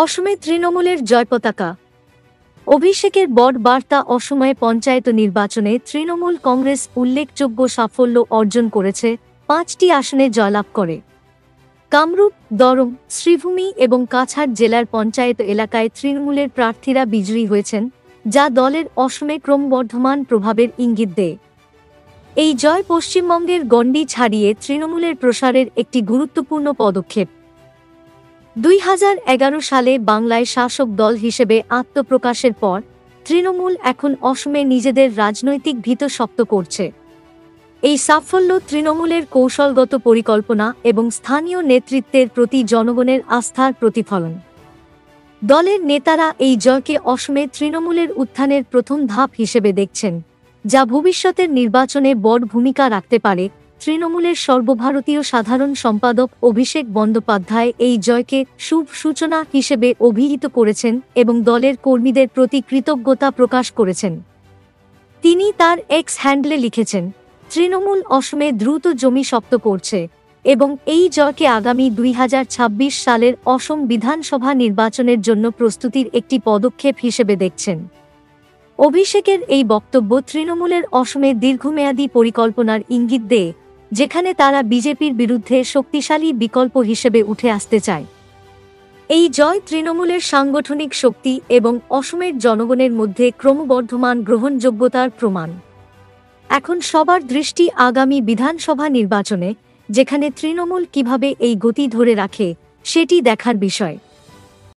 অসমে তৃণমূলের জয় পতাকা। অভিষেকের বড় বার্তা। অসমে পঞ্চায়েত নির্বাচনে তৃণমূল কংগ্রেস উল্লেখযোগ্য সাফল্য অর্জন করেছে, ৫টি আসনে জয়লাভ করে। কামরূপ, দরং, শ্রীভূমি এবং কাছাড় জেলার পঞ্চায়েত এলাকায় তৃণমূলের প্রার্থীরা বিজয়ী হয়েছেন, যা দলের অসমে ক্রমবর্ধমান প্রভাবের ইঙ্গিত দেয়। এই জয় পশ্চিমবঙ্গের গণ্ডি ছাড়িয়ে তৃণমূলের প্রসারের একটি গুরুত্বপূর্ণ পদক্ষেপ। ২০১১ সালে বাংলায় শাসক দল হিসেবে আত্মপ্রকাশের পর তৃণমূল এখন অসমে নিজেদের রাজনৈতিক ভিত শক্ত করছে। এই সাফল্য তৃণমূলের কৌশলগত পরিকল্পনা এবং স্থানীয় নেতৃত্বের প্রতি জনগণের আস্থার প্রতিফলন। দলের নেতারা এই জয়কে অসমে তৃণমূলের উত্থানের প্রথম ধাপ হিসেবে দেখছেন, যা ভবিষ্যতের নির্বাচনে বড় ভূমিকা রাখতে পারে। তৃণমূলের সর্বভারতীয় সাধারণ সম্পাদক অভিষেক বন্দ্যোপাধ্যায় এই জয়কে শুভ সূচনা হিসেবে অভিহিত করেছেন এবং দলের কর্মীদের প্রতি কৃতজ্ঞতা প্রকাশ করেছেন। তিনি তার এক্স হ্যান্ডলে লিখেছেন, তৃণমূল অসমে দ্রুত জমি শক্ত করছে এবং এই জয়কে আগামী ২০২৬ সালের অসম বিধানসভা নির্বাচনের জন্য প্রস্তুতির একটি পদক্ষেপ হিসেবে দেখছেন। অভিষেকের এই বক্তব্য তৃণমূলের অসমে দীর্ঘমেয়াদী পরিকল্পনার ইঙ্গিত দেয়, যেখানে তারা বিজেপির বিরুদ্ধে শক্তিশালী বিকল্প হিসেবে উঠে আসতে চায়। এই জয় তৃণমূলের সাংগঠনিক শক্তি এবং অসমের জনগণের মধ্যে ক্রমবর্ধমান গ্রহণযোগ্যতার প্রমাণ। এখন সবার দৃষ্টি আগামী বিধানসভা নির্বাচনে, যেখানে তৃণমূল কিভাবে এই গতি ধরে রাখে সেটি দেখার বিষয়।